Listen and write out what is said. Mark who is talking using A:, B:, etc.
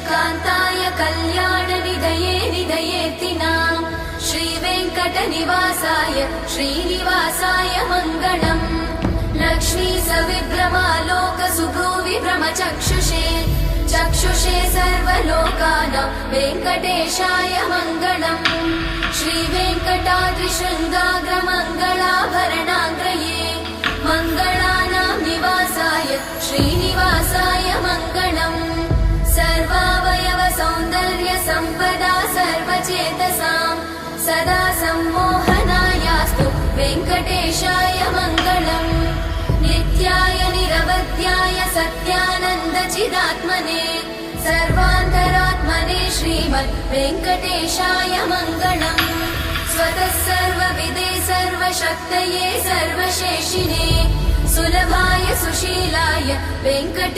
A: कान्ताय कल्याणनिधये निधयेतिनाम् श्रीवेङ्कटनिवासाय श्रीनिवासाय मङ्गलम् लक्ष्मी सविभ्रमालोकसुभ्रूविभ्रमचक्षुषे चक्षुषे सर्वलोकानां वेङ्कटेशाय मङ्गलम् श्रीवेङ्कटाद्रिशृङ्गाग्रमङ्गलाभरणाग्रये मङ्गलानां निवासाय श्रीनिवासाय मङ्गलम् सर्वावयव सौन्दर्य सम्पदा सर्वचेतसां सदा सम्मोहनायास्तु वेङ्कटेशाय मङ्गलम् नित्याय निरवध्याय सत्यानन्दचिदात्मने सर्वान्तरात्मने श्रीमद् वेङ्कटेशाय मङ्गलम् स्वतः सर्वविदे सर्वशक्तये सर्वशेषिणे सुलभाय सुशीलाय वेङ्कटे